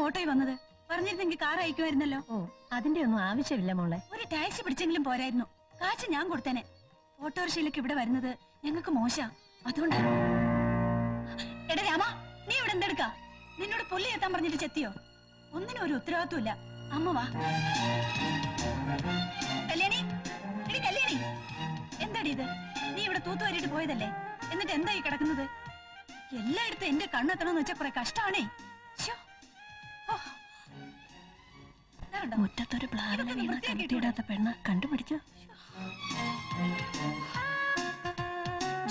ഓട്ടോയിൽ വന്നത്? പറഞ്ഞിരുന്നെങ്കിൽ കാർ അയക്കുമായിരുന്നല്ലോ. ഓ, അതിന്റെ ഒന്നും ആവശ്യമില്ല മോളെ. ഒരു ടാക്സി പിടിച്ചെങ്കിലും പോരായിരുന്നു. കാശ് ഞാൻ കൊടുത്തേനെ. ഓട്ടോറിക്ഷയിലേക്ക് ഇവിടെ വരുന്നത് ഞങ്ങൾക്ക് മോശ. അതുകൊണ്ടാണ്. എടാ രാമ, നീ ഇവിടെ എന്തെടുക്ക? നിന്നോട് പുല്ലി എത്താൻ പറഞ്ഞിട്ട് ചെത്തിയോ? ഒന്നിനും ഒരു ഉത്തരവാദിത്വമില്ല. അമ്മ വാ. കല്യാണി, എടി കല്യാണി, എന്താടി ഇത്? നീ ഇവിടെ തൂത്തുവാരിട്ട് പോയതല്ലേ? എന്നിട്ട് എന്തായി കിടക്കുന്നത്? എല്ലായിടത്തും എന്റെ കണ്ണെത്തണമെന്ന് വെച്ചാൽ കുറെ കഷ്ടാണേ. മുറ്റത്തൊരു പ്ലാവിനെ വീണ കെട്ടിയിടാത്ത പെണ്ണ് കണ്ടുപിടിച്ചു.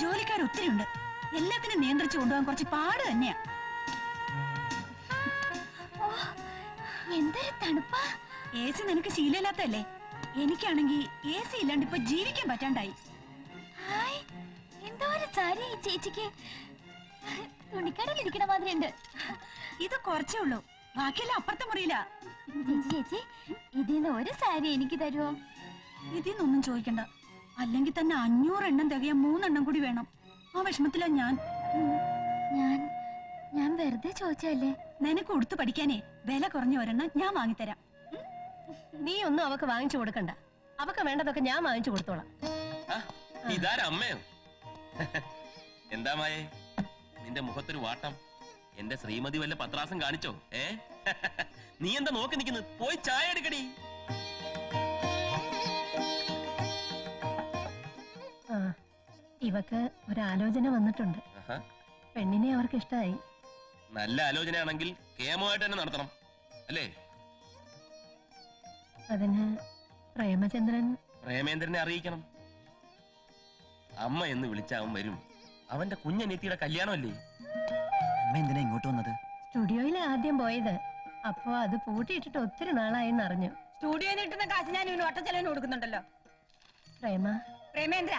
ജോലിക്കാർ ഒത്തിരി ഉണ്ട്. എല്ലാത്തിനും നിയന്ത്രിച്ചു കൊണ്ടുപോകാൻ കുറച്ച് പാട് തന്നെയാ. എന്തൊരു തണുപ്പാ! എ സി നിനക്ക് ശീലമില്ലാത്തല്ലേ? എനിക്കാണെങ്കിൽ എ സി ഇല്ലാണ്ട് ഇപ്പൊ ജീവിക്കാൻ പറ്റാണ്ടായി. എന്തോ ഒരു സാരി ചേച്ചിക്ക് തുണിക്കടയിൽ ഇരിക്കണ മാതിരി ഉണ്ട്. ഇത് കുറച്ചേ ഉള്ളൂ, ബാക്കിയെല്ലാം അപ്പുറത്തെ മുറിയില്ല. ചേച്ചി, ഇതിന്ന് ഒരു സാരി എനിക്ക് തരുമോ? ഇതിന്നൊന്നും ചോദിക്കണ്ട. അല്ലെങ്കിൽ തന്നെ 500 എണ്ണം തികയാൻ 3 എണ്ണം കൂടി വേണം. ആ വിഷമത്തിലാ ഞാൻ. ഞാൻ വെറുതെ ചോദിച്ചല്ലേ. നിനക്ക് ഉടുത്ത് പഠിക്കാനേ വില കുറഞ്ഞ ഒരെണ്ണം ഞാൻ വാങ്ങിത്തരാം. നീ ഒന്നും അവക്ക് വാങ്ങിച്ചു കൊടുക്കണ്ട. അവക്ക് വേണ്ടതൊക്കെ ഞാൻ വാങ്ങിച്ചു കൊടുത്തോളാം. ഇതാരമ്മയോ? എന്താ മായേ നിന്റെ മുഖത്തൊരു വാട്ടം? എന്റെ ശ്രീമതി വല്ല പത്രാസം കാണിച്ചോ? നീ എന്താ നോക്കി നിൽക്കുന്നത്? പോയി ചായ എടുക്കടി. ഇവക്ക് ഒരാലോചന വന്നിട്ടുണ്ട്. പെണ്ണിനെ അവർക്ക് ഇഷ്ടമായി. നല്ല ആലോചനയാണെങ്കിൽ കേമമായിട്ട് തന്നെ നടത്തണം അല്ലേ? അതിന് പ്രേമേന്ദ്രനെ അറിയിക്കണം. അമ്മ എന്ന് വിളിച്ചാവൻ വരും. അവന്റെ കുഞ്ഞനീത്തിയുടെ കല്യാണമല്ലേ? അമ്മ എന്തിനാ ഇങ്ങോട്ട് വന്നത്? സ്റ്റുഡിയോയിൽ ആദ്യം പോയത്. അപ്പൊ അത് പൂട്ടിയിട്ടിട്ട് ഒത്തിരി നാളായെന്ന് അറിഞ്ഞു. സ്റ്റുഡിയോയിൽ കിട്ടുന്ന കാശ് ഞാൻ ഇവന് ഒട്ടച്ചെലവിന് കൊടുക്കുന്നുണ്ടല്ലോ. പ്രേമേന്ദ്ര,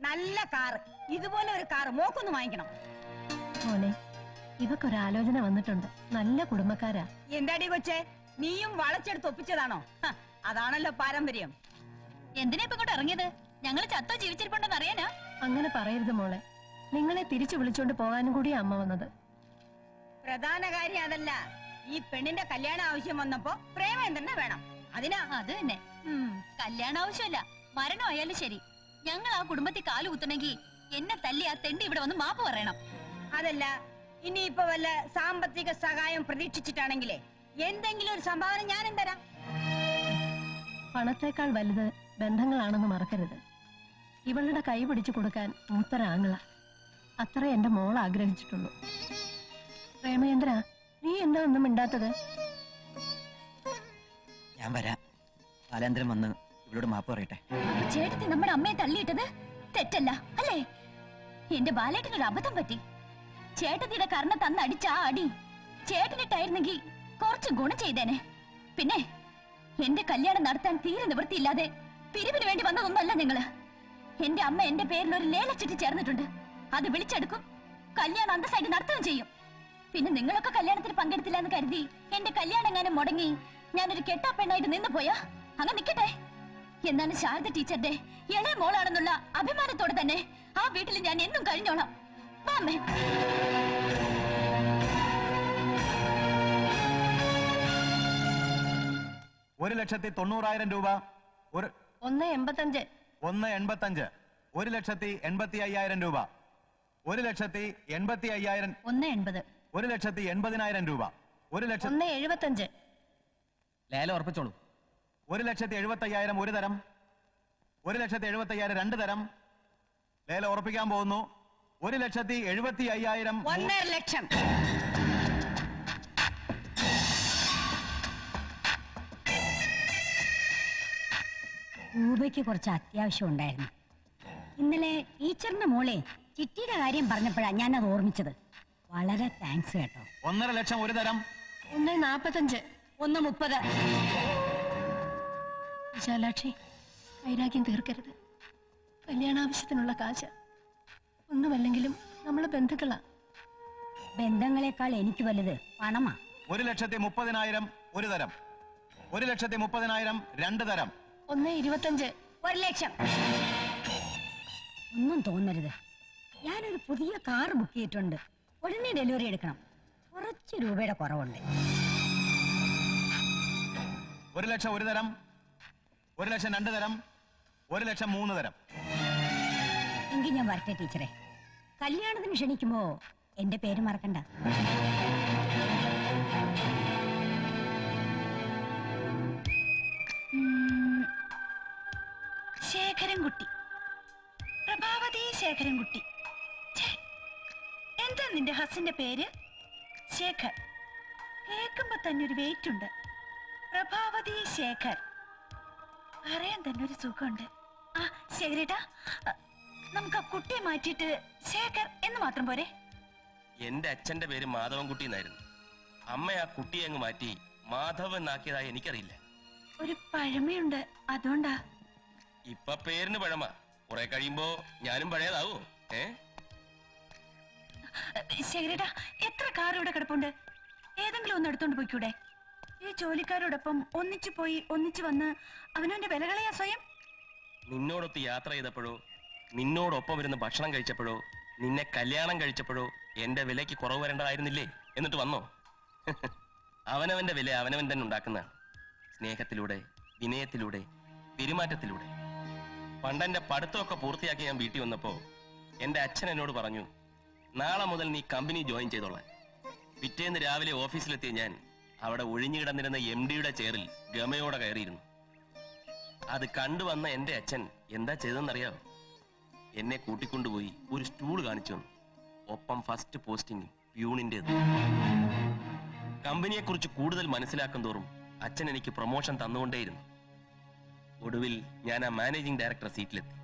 നല്ല കാറ്, ഇതുപോലെ ഒരു കാറ് മോക്കൊന്ന് വാങ്ങിക്കണം. മോനെ, ഇവക്കൊരാലോചന വന്നിട്ടുണ്ട്. നല്ല കുടുംബക്കാരാ. എന്താടി കൊച്ചേ, നീയും വളച്ചെടുത്ത് ഒപ്പിച്ചതാണോ? അതാണല്ലോ പാരമ്പര്യം. എന്തിനാ ഇപ്പൊ ഇങ്ങോട്ട് ഇറങ്ങിയത്? ഞങ്ങള് ചത്തോ ജീവിച്ചിരിപ്പുണ്ടെന്ന് അറിയാനാ? അങ്ങനെ പറയരുത് മോളെ. നിങ്ങളെ തിരിച്ചു വിളിച്ചോണ്ട് പോകാനും കൂടി അമ്മ വന്നത്. പ്രധാന കാര്യം അതല്ല. ഈ പെണ്ണിന്റെ കല്യാണ ആവശ്യം വന്നപ്പോ പ്രേമേന്ദ്രനെ വേണം. അതിനാ? അത് തന്നെ. കല്യാണ ആവശ്യമല്ല, മരണമായാലും ശരി. ഞങ്ങൾ ആ കുടുംബത്തിൽ കാല് കുത്തണമെങ്കിൽ എന്നെ തല്ലി ആ തെണ്ടി ഇവിടെ വന്ന് മാപ്പ് പറയണം. അതല്ല, ഇനിയിപ്പോ വല്ല സാമ്പത്തിക സഹായം പ്രതീക്ഷിച്ചിട്ടാണെങ്കിലേ എന്തെങ്കിലും ഒരു സംഭാവന ഞാനും തരാം. പണത്തേക്കാൾ വലുത് ബന്ധങ്ങളാണെന്ന് മറക്കരുത്. ഇവളുടെ കൈ പിടിച്ചു കൊടുക്കാൻ മൂത്തരാങ്ങള. അത്ര എന്റെ മോൾ ആഗ്രഹിച്ചിട്ടുള്ളൂ. പ്രേമേന്ദ്ര, നീ എന്താ ഒന്നും മിണ്ടാത്തത്? ഞാൻ വരാം. കാലാന്തരം വന്ന് ഇവളോട് മാപ്പ് പറയട്ടെ. ചേട്ടത്തി നമ്മുടെ അമ്മയെ തള്ളിയിട്ടത് തെറ്റല്ല അല്ലേ? എന്റെ ബാലേട്ടനൊരു അബദ്ധം പറ്റി. ചേട്ടത്തിയുടെ കർണ തന്നടിച്ച ആ അടി ചേട്ടനിട്ടായിരുന്നെങ്കിൽ കുറച്ച് ഗുണം ചെയ്തേനെ. പിന്നെ എന്റെ കല്യാണം നടത്താൻ തീരെ നിവൃത്തിയില്ലാതെ പിരിവിന് വേണ്ടി വന്നതൊന്നല്ല ഞങ്ങള്. എന്റെ അമ്മ എന്റെ പേരിൽ ഒരു ലേലച്ചിട്ട് ചേർന്നിട്ടുണ്ട്. അത് വിളിച്ചെടുക്കും, കല്യാണം അന്തസ്സായിട്ട് നടത്തുകയും ചെയ്യും. പിന്നെ നിങ്ങളൊക്കെ കല്യാണത്തിന് പങ്കെടുത്തില്ല എന്ന് കരുതി എന്റെ കല്യാണം എങ്ങാനും മുടങ്ങി ഞാനൊരു കെട്ടാ പെണ്ണായിട്ട് നിന്ന് പോയാ അങ്ങനെ നിക്കട്ടെ. എന്നാണ് ശാരദ ടീച്ചറുടെ ഇളയ മോളാണെന്നുള്ള അഭിമാനത്തോടെ തന്നെ ആ വീട്ടിൽ ഞാൻ എന്നും കഴിഞ്ഞോളാം. അമ്മേ, 1,90,000 രൂപ. 1,85,000. 1,85,000. 1,85,000 രൂപ. 1,85,000. 1,80,000. 1,80,000 രൂപ. 1,75,000. ലേലം ഉറപ്പിച്ചോളൂ. 1,75,000 ഒരു തരം. 1,75,000 രണ്ട് തരം. ലേലം ഉറപ്പിക്കാൻ പോകുന്നു. 1,75,000. 1.5 ലക്ഷം. രൂപയ്ക്ക് കുറച്ച് അത്യാവശ്യം ഉണ്ടായിരുന്നു. ഇന്നലെ ടീച്ചറിന്റെ മോളെ ചിട്ടിയുടെ കാര്യം പറഞ്ഞപ്പോഴാണ് ഞാനത് ഓർമ്മിച്ചത്. വളരെ താങ്ക്സ് കേട്ടോ. 1.5 ലക്ഷം ഒരു തരം. 1,45,000. 1.30. വിശാലാക്ഷി, വൈരാഗ്യം തീർക്കരുത്. കല്യാണാവശ്യത്തിനുള്ള കാശ്. ഒന്നുമല്ലെങ്കിലും നമ്മള് ബന്ധുക്കളാ. ബന്ധങ്ങളെക്കാൾ എനിക്ക് വലുത് പണമാ. 1,30,000 ഒരു തരം. 1,30,000 രണ്ട് തരം. 1,25,000. 1 ലക്ഷം. ഒന്നും തോന്നരുത്. ഞാനൊരു പുതിയ കാർ ബുക്ക് ചെയ്തിട്ടുണ്ട്. ഉടനെ ഡെലിവറി എടുക്കണം. കുറച്ച് രൂപയുടെ കുറവുണ്ട്. 1 ലക്ഷം 1 തരം, 1 ലക്ഷം 2 തരം, 1 ലക്ഷം 3 തരം. എങ്കിൽ ഞാൻ വരട്ടെ ടീച്ചറെ. കല്യാണത്തിന് ക്ഷണിക്കുമ്പോ എന്റെ പേര് മറക്കണ്ട. ശേഖരൻകുട്ടി, പ്രഭാവതി ശേഖരൻകുട്ടി. എന്താ നിന്റെ ഹസിന്റെ പേര്? ശേഖർ. കേൾക്കുമ്പോ തന്നെ ഒരു വെയിറ്റ് ഉണ്ട്. പ്രഭാവതി ശേഖർ. പറയാൻ തന്നെ ഒരു സുഖമുണ്ട്. ആ ശേഖരേട്ടാ, നമുക്ക് ആ കുട്ടിയെ മാറ്റിയിട്ട് ശേഖർ എന്ന് മാത്രം പോരെ? എന്റെ അച്ഛന്റെ പേര് മാധവൻകുട്ടി എന്നായിരുന്നു. അമ്മ ആ കുട്ടിയെ അങ്ങ് മാറ്റി മാധവ് എന്നാക്കിയതായി എനിക്കറിയില്ല. ഒരു പഴമയുണ്ട്, അതുകൊണ്ടാ. ഇപ്പൊ പേരിന് പഴമ, കുറെ കഴിയുമ്പോ ഞാനും പഴയതാവോ? ശേഖരേട്ടാ, എത്ര കാർ ഇവിടെ കിടപ്പുണ്ട്? ഏതെങ്കിലും ഒന്ന് എടുത്തോണ്ട് പോയിക്കൂടെ? ഈ ജോലിക്കാരോടൊപ്പം ഒന്നിച്ചു പോയി ഒന്നിച്ചു വന്ന് അവനവന്റെ വിലകളെയാ സ്വയം. നിന്നോടൊത്ത് യാത്ര ചെയ്തപ്പോഴോ, നിന്നോടൊപ്പം ഇരുന്ന് ഭക്ഷണം കഴിച്ചപ്പോഴോ, നിന്നെ കല്യാണം കഴിച്ചപ്പോഴോ എന്റെ വിലയ്ക്ക് കുറവ് വരേണ്ടതായിരുന്നില്ലേ? എന്നിട്ട് വന്നോ? അവനവന്റെ വില അവനവൻ തന്നെ ഉണ്ടാക്കുന്നതാണ്. സ്നേഹത്തിലൂടെ, വിനയത്തിലൂടെ, പെരുമാറ്റത്തിലൂടെ. പണ്ടെന്റെ പഠിത്തമൊക്കെ പൂർത്തിയാക്കി ഞാൻ വീട്ടിൽ വന്നപ്പോ എന്റെ അച്ഛൻ എന്നോട് പറഞ്ഞു, നാളെ മുതൽ നീ കമ്പനി ജോയിൻ ചെയ്തോളാൻ. പിറ്റേന്ന് രാവിലെ ഓഫീസിലെത്തിയ ഞാൻ അവിടെ ഒഴിഞ്ഞു കിടന്നിരുന്ന MD-യുടെ ചെയറിൽ ഗമയോടെ കയറിയിരുന്നു. അത് കണ്ടുവന്ന എന്റെ അച്ഛൻ എന്താ ചെയ്തെന്നറിയാമോ? എന്നെ കൂട്ടിക്കൊണ്ടുപോയി ഒരു സ്റ്റൂൾ കാണിച്ചു വന്നു. ഒപ്പം ഫസ്റ്റ് പോസ്റ്റിംഗ് പ്യൂണിൻ്റെത്. കമ്പനിയെക്കുറിച്ച് കൂടുതൽ മനസ്സിലാക്കും തോറും അച്ഛൻ എനിക്ക് പ്രൊമോഷൻ തന്നുകൊണ്ടേയിരുന്നു. ഒടുവിൽ ഞാൻ ആ മാനേജിംഗ് ഡയറക്ടർ സീറ്റിലെത്തി.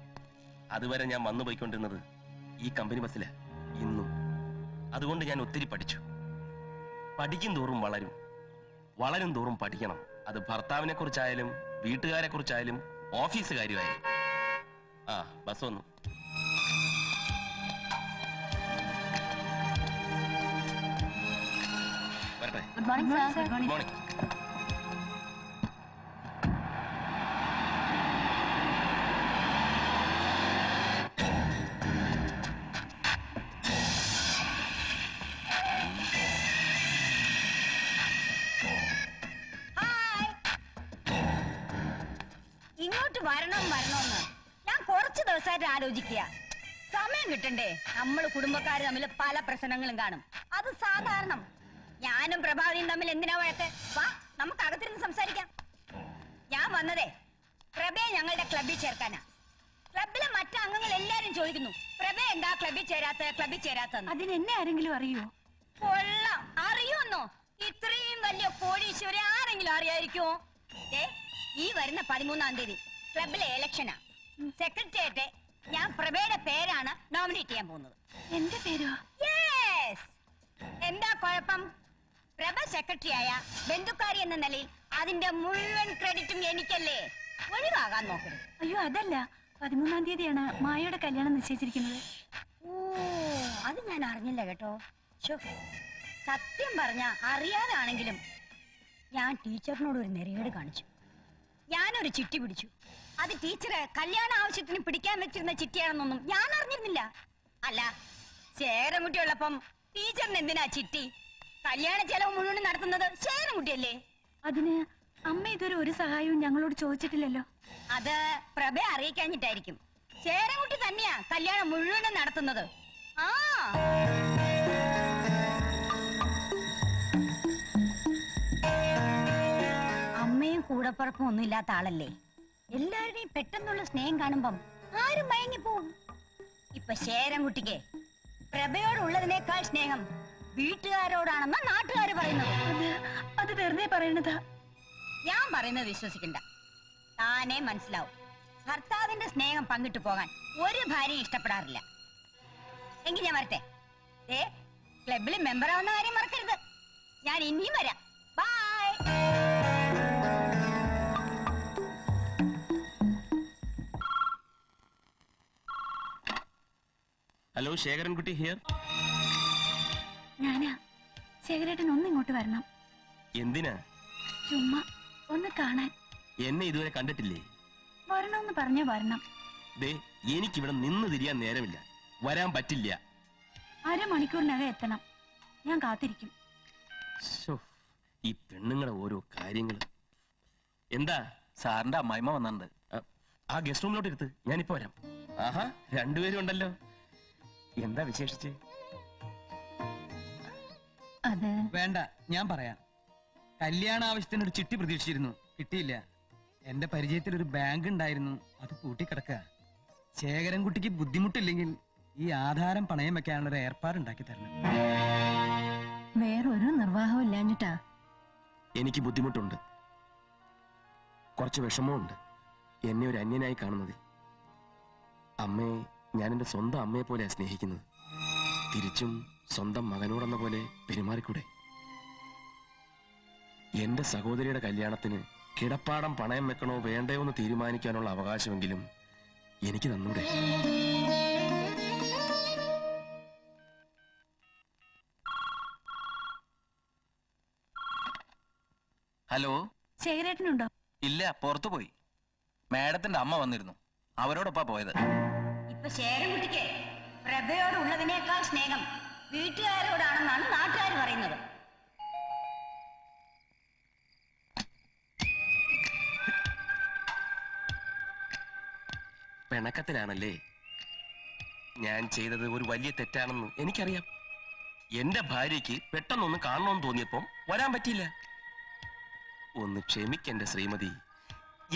അതുവരെ ഞാൻ വന്നു പോയിക്കൊണ്ടിരുന്നത് ഈ കമ്പനി ബസ്സില ഇന്നും. അതുകൊണ്ട് ഞാൻ ഒത്തിരി പഠിച്ചു. പഠിക്കും തോറും വളരും, വളരും തോറും പഠിക്കണം. അത് ഭർത്താവിനെ കുറിച്ചായാലും വീട്ടുകാരെ കുറിച്ചായാലും ഓഫീസ് കാര്യമായാലും. ആ ബസ് വന്നു. വരട്ടെ. Good morning sir. Good morning. ഇങ്ങോട്ട് വരണമെന്ന് ഞാൻ കുറച്ച് ദിവസമായിട്ട് ആലോചിക്കുക. സമയം കിട്ടണ്ടേ? നമ്മൾ കുടുംബക്കാർ തമ്മിൽ പല പ്രശ്നങ്ങളും കാണും, അത് സാധാരണ. ഞാനും പ്രഭാവതിയും തമ്മിൽ എന്തിനാ വഴക്ക്? വാ, നമുക്ക് അകത്തിരുന്ന് സംസാരിക്കാം. ഞാൻ വന്നതേ പ്രഭയെ ഞങ്ങളുടെ ക്ലബിൽ ചേർക്കാനാ. ക്ലബിലെ മറ്റു അംഗങ്ങൾ എല്ലാരും ചോദിക്കുന്നു, പ്രഭ എന്താ ക്ലബിൽ ചേരാത്തെന്ന്. അതിനെന്നെ ആരെങ്കിലും അറിയോ? കൊള്ളാം, അറിയോന്നോ? ഇത്രയും വലിയ കോടീശ്വരി ആരെങ്കിലും അറിയായിരിക്കുമോ? ഈ വരുന്ന 13-ാം തീയതി ക്ലബിലെ ഇലക്ഷനാ. സെക്രട്ടറിയേറ്റ് ഞാൻ പ്രഭയുടെ പേരാണ് നോമിനേറ്റ് ചെയ്യാൻ പോകുന്നത്. എന്റെ പേരോ? എന്താ കുഴപ്പം? പ്രഭ സെക്രട്ടറി ആയ ബന്ധുക്കാരി എന്ന നിലയിൽ അതിന്റെ മുഴുവൻ ക്രെഡിറ്റും എനിക്കല്ലേ. ഒഴിവാകാൻ നോക്കരുത്. അയ്യോ അതല്ല, 13-ാം തീയതിയാണ് മായയുടെ കല്യാണം നിശ്ചയിച്ചിരിക്കുന്നത്. ഓ, അത് ഞാൻ അറിഞ്ഞില്ല കേട്ടോ. സത്യം പറഞ്ഞ അറിയാതാണെങ്കിലും ഞാൻ ടീച്ചറിനോട് ഒരു നെറികേട് കാണിച്ചു. ഞാനൊരു ചിട്ടി പിടിച്ചു. അത് ടീച്ചറ് കല്യാണ ആവശ്യത്തിന് പിടിക്കാൻ വെച്ചിരുന്ന ചിട്ടിയാണെന്നൊന്നും ഞാൻ അറിഞ്ഞിരുന്നില്ല. അല്ല, ശേഖരൻകുട്ടിയുള്ളപ്പം ടീച്ചറിന് എന്തിനാ ചിട്ടി? കല്യാണ ചെലവ് മുഴുവൻ നടത്തുന്നത് ശേഖരൻകുട്ടിയല്ലേ. അതിന് അമ്മ ഇതുവരെ ഒരു സഹായവും ഞങ്ങളോട് ചോദിച്ചിട്ടില്ലല്ലോ. അത് പ്രഭയെ അറിയിക്കാഞ്ഞിട്ടായിരിക്കും. ശേഖരൻകുട്ടി തന്നെയാ കല്യാണം മുഴുവനും നടത്തുന്നത്. ആ, അമ്മയും കൂടപ്പുറപ്പും ഒന്നും ഇല്ലാത്ത ആളല്ലേ. എല്ലാവരുടെയും പെട്ടെന്നുള്ള സ്നേഹം കാണുമ്പം ആരും മയങ്ങിപ്പോവും. ഇപ്പൊ ശേഖരൻകുട്ടിക്ക് പ്രഭയോടുള്ളതിനേക്കാൾ സ്നേഹം വീട്ടുകാരോടാണെന്നാ നാട്ടുകാര് പറയുന്നത്. അത് വെറുതെ പറയണതാ. ഞാൻ പറയുന്നത് വിശ്വസിക്കണ്ട, താനേ മനസ്സിലാവും. ഭർത്താവിന്റെ സ്നേഹം പങ്കിട്ടു പോകാൻ ഒരു ഭാര്യയും ഇഷ്ടപ്പെടാറില്ല. എങ്കിൽ ഞാൻ വരട്ടെ. ക്ലബിൽ മെമ്പർ ആവുന്ന കാര്യം മറക്കരുത്. ഞാൻ ഇനിയും വരാം. ബൈ. Hello, Sekharankutty here. ഞാനാ. ശേഖരേട്ടൻ ഒന്ന് ഇങ്ങോട്ട് വരണം. എന്തിനാ? ചുമ്മാ ഒന്ന് കാണാൻ. എന്നെ ഇതുവരെ കണ്ടിട്ടില്ലേ? വരണമെന്ന് പറഞ്ഞ വരണം. ദേ, എനിക്കിവിടെ നിന്ന് തിരിയാൻ നേരമില്ല. വരാൻ പറ്റില്ല. അരമണിക്കൂറിനകം എത്തണം. ഞാൻ കാത്തിരിക്കും. ഈ പെണ്ണുങ്ങളുടെ ഓരോ കാര്യങ്ങൾ. എന്താ? സാറിന്റെ അമ്മായിമ്മ വന്നിട്ടുണ്ട്. ആ ഗസ്റ്റ് റൂമിലോട്ട് ഇരുത്ത്, ഞാനിപ്പോ വരാം. ആഹാ, രണ്ടുപേരും ഉണ്ടല്ലോ. എന്താ വിശേഷിച്ച്? അത് വേണ്ട, ഞാൻ പറയാം. കല്യാണ ആവശ്യത്തിന് ഒരു ചിട്ടി പ്രതീക്ഷിച്ചിരുന്നു, കിട്ടിയില്ല. എന്റെ പരിചയത്തിൽ ഒരു ബാങ്ക് ഉണ്ടായിരുന്നു, അത് പൂട്ടിക്കിടക്കുക. ശേഖരൻകുട്ടിക്ക് ബുദ്ധിമുട്ടില്ലെങ്കിൽ ഈ ആധാരം പണയം വെക്കാനുള്ള ഒരു ഏർപ്പാടുണ്ടാക്കി തരണം. വേറൊരു നിർവാഹവും ഇല്ലാഞ്ഞിട്ടാ. എനിക്ക് ബുദ്ധിമുട്ടുണ്ട്, കുറച്ച് വിഷമമുണ്ട് എന്നെ ഒരു അന്യനായി കാണുന്നതിൽ. അമ്മയെ ഞാൻ എന്റെ സ്വന്തം അമ്മയെ പോലെയാണ് സ്നേഹിക്കുന്നത്. തിരിച്ചും സ്വന്തം മകനോടെന്ന പോലെ പെരുമാറിക്കൂടെ? എന്റെ സഹോദരിയുടെ കല്യാണത്തിന് കിടപ്പാടം പണയം വെക്കണോ വേണ്ടയോ എന്ന് തീരുമാനിക്കാനുള്ള അവകാശമെങ്കിലും എനിക്ക് തന്നൂടെ? ഹലോ. ശേഖരേട്ടനുണ്ടോ? ഇല്ല, പുറത്തു പോയി. മാഡത്തിന്റെ അമ്മ വന്നിരുന്നു, അവരോടൊപ്പാ പോയത്. ഇപ്പൊ ശേഖരൻകുട്ടിക്ക് പ്രഭയോടുള്ളതിനേക്കാൾ സ്നേഹം വീട്ടുകാരോടാണെന്നാണ് നാട്ടുകാർ പറയുന്നത്. പിണക്കത്തിലാണല്ലേ? ഞാൻ ചെയ്തത് ഒരു വലിയ തെറ്റാണെന്ന് എനിക്കറിയാം. എന്റെ ഭാര്യയ്ക്ക് പെട്ടെന്നൊന്ന് കാണണമെന്ന് തോന്നിയപ്പം വരാൻ പറ്റിയില്ല. ഒന്ന് ക്ഷമിക്കെന്റെ ശ്രീമതി,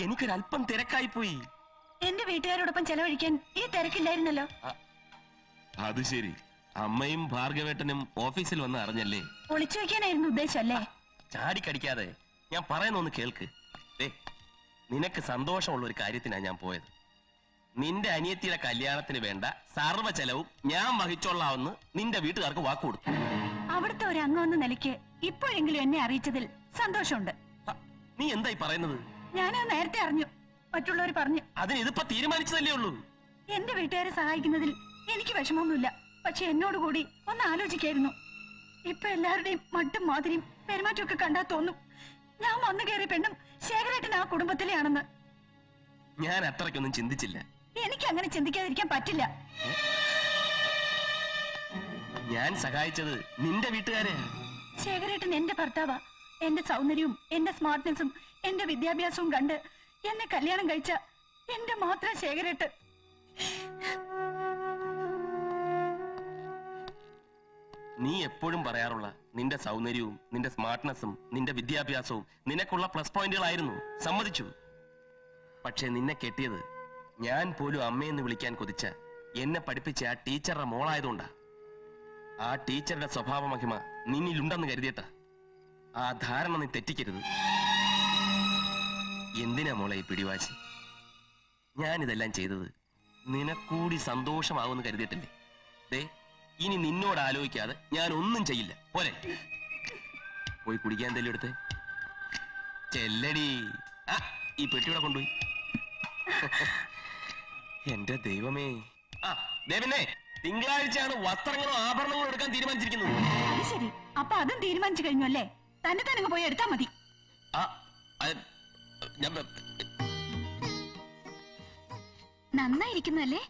എനിക്കൊരല്പം തിരക്കായി പോയി. എന്റെ വീട്ടുകാരോടൊപ്പം ചെലവഴിക്കാൻ ഈ തിരക്കില്ലായിരുന്നല്ലോ. അത് ശരി, അമ്മയും ഭാർഗവേട്ടനും ഓഫീസിൽ വന്ന് അറിഞ്ഞല്ലേ? ഒളിച്ചു വെക്കാനായിരുന്നു ഉദ്ദേശം അല്ലേ? ചാടിക്കടിക്കാതെ ഞാൻ പറയുന്നൊന്ന് കേൾക്ക്. നിനക്ക് സന്തോഷമുള്ള ഒരു കാര്യത്തിനാ ഞാൻ പോയത്. നിന്റെ അനിയത്തിയുടെ കല്യാണത്തിന് വേണ്ട സർവ്വ ചെലവും ഞാൻ വഹിച്ചോളാമെന്ന് നിന്റെ വീട്ടുകാർക്ക് വാക്കുകൊടുത്തു. അവിടുത്തെ ഒരു അംഗം എന്ന നിലയ്ക്ക് ഇപ്പോഴെങ്കിലും എന്നെ അറിയിച്ചതിൽ സന്തോഷമുണ്ട്. നീ എന്തായി പറയുന്നത്? ഞാനത് നേരത്തെ അറിഞ്ഞു, മറ്റുള്ളവർ പറഞ്ഞു. അതിന് ഇതിപ്പോ തീരുമാനിച്ചതല്ലേ ഉള്ളൂ. എന്റെ വീട്ടുകാരെ സഹായിക്കുന്നതിൽ എനിക്ക് വിഷമമൊന്നുമില്ല. പക്ഷെ എന്നോട് കൂടി ഒന്ന് ആലോചിക്കായിരുന്നു. ഇപ്പൊ എല്ലാവരുടെയും മട്ടും മാതിരിയും പെരുമാറ്റമൊക്കെ കണ്ടാ തോന്നും ഞാൻ വന്നു കയറിയ പെണ്ണും ശേഖരേട്ടൻ ആ കുടുംബത്തിലെയാണെന്ന്. ഞാൻ അത്രയ്ക്കൊന്നും ചിന്തിച്ചില്ല. എനിക്ക് അങ്ങനെ ചിന്തിക്കാതിരിക്കാൻ പറ്റില്ല. ഞാൻ സഹായിച്ചത് നിന്റെ വീട്ടുകാരെയാ. ശേഖരേട്ടൻ എന്റെ ഭർത്താവാ. എന്റെ സൗന്ദര്യവും എന്റെ സ്മാർട്ട്നെസ്സും എന്റെ വിദ്യാഭ്യാസവും കണ്ട് എന്നെ കല്യാണം കഴിച്ച എന്റെ മാത്രം ശേഖരേട്ടൻ. നീ എപ്പോഴും പറയാറുള്ള നിന്റെ സൗന്ദര്യവും നിന്റെ സ്മാർട്ട്നെസ്സും നിന്റെ വിദ്യാഭ്യാസവും നിനക്കുള്ള പ്ലസ് പോയിന്റുകളായിരുന്നു, സമ്മതിച്ചു. പക്ഷെ നിന്നെ കെട്ടിയത് ഞാൻ പോലും അമ്മയെന്ന് വിളിക്കാൻ കൊതിച്ച എന്നെ പഠിപ്പിച്ച ആ ടീച്ചറുടെ മോളായതുകൊണ്ടാ. ആ ടീച്ചറുടെ സ്വഭാവ മഹിമ നിന്നിലുണ്ടെന്ന് കരുതിയട്ടാ. ആ ധാരണ നീ തെറ്റിക്കരുത്. എന്തിനാ മോളെ ഈ പിടിവാശി? ഞാനിതെല്ലാം ചെയ്തത് നിനക്കൂടി സന്തോഷമാവുമെന്ന് കരുതിയിട്ടില്ലേ? ദേ, ഇനി നിന്നോട് ആലോചിക്കാതെ ഞാൻ ഒന്നും ചെയ്യില്ല. പോരെ, പോയി കുടിക്കാൻ എന്തെങ്കിലും എടുത്തേ. ചെല്ലടി. ആ, ഈ പെട്ടിയുടെ കൊണ്ടുപോയി. എന്റെ ദൈവമേ. ആ, ദേവനെ, തിങ്കളാഴ്ചയാണ് വസ്ത്രങ്ങളോ ആഭരണങ്ങളോ എടുക്കാൻ തീരുമാനിച്ചിരിക്കുന്നത്. അത് ശരി, അപ്പൊ അതും തീരുമാനിച്ചു കഴിഞ്ഞു അല്ലേ? തന്നെ തന്നെ പോയി എടുത്താ മതി. നന്നായിരിക്കുന്നല്ലേ?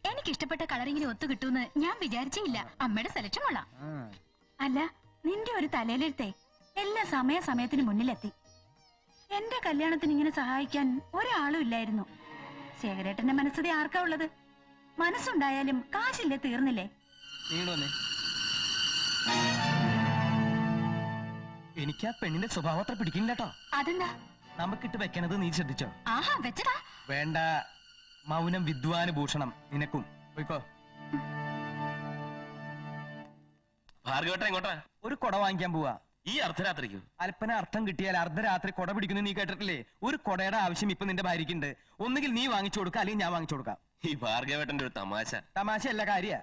എനിക്ക് ഇഷ്ടപ്പെട്ട കളറിങ്ങിന് ഒത്തു കിട്ടൂന്ന് ഞാൻ വിചാരിച്ചില്ല. അമ്മയുടെ സെലക്ഷൻ കൊള്ളാം. അല്ല, നിന്റെ ഒരു തലയിലെടുത്തേ എല്ലാ സമയത്തിന് മുന്നിലെത്തി. എന്റെ കല്യാണത്തിന് ഇങ്ങനെ സഹായിക്കാൻ ഒരാളും ഇല്ലായിരുന്നു. ശേഖരേട്ടന്റെ മനസ്സതി ആർക്കാ ഉള്ളത്? മനസ്സുണ്ടായാലും കാശില്ലേ, തീർന്നില്ലേ? എനിക്ക് ആ പെണ്ണിന്റെ സ്വഭാവം അത്ര പിടിക്കില്ല കേട്ടോ. അതെന്താ? നമുക്കിട്ട് വെക്കണത് നീ ശ്രദ്ധിച്ചോ? ആഹാ, വെച്ചടാ. വേണ്ട, മൗനം വിദ്വാനുഭൂഷണം. നിനക്കും പോയിക്കോ. ഭാർഗവേട്ടൻ എങ്ങോട്ടാ? ഒരു കൊട വാങ്ങിക്കാൻ പോവാ. ഈ അർദ്ധരാത്രിക്കോ? അല്പന അർത്ഥം കിട്ടിയാൽ അർദ്ധരാത്രി കൊട പിടിക്കുന്നു നീ കേട്ടിട്ടില്ലേ? ഒരു കൊടയുടെ ആവശ്യം ഇപ്പൊ നിന്റെ ഭാര്യക്കുണ്ട്. ഒന്നുകിൽ നീ വാങ്ങിച്ചു കൊടുക്കുക, അല്ലെങ്കിൽ ഞാൻ വാങ്ങിച്ചു കൊടുക്കാം. ഈ ഭാർഗവേട്ടന്റെ ഒരു തമാശ. തമാശയല്ല, കാര്യ.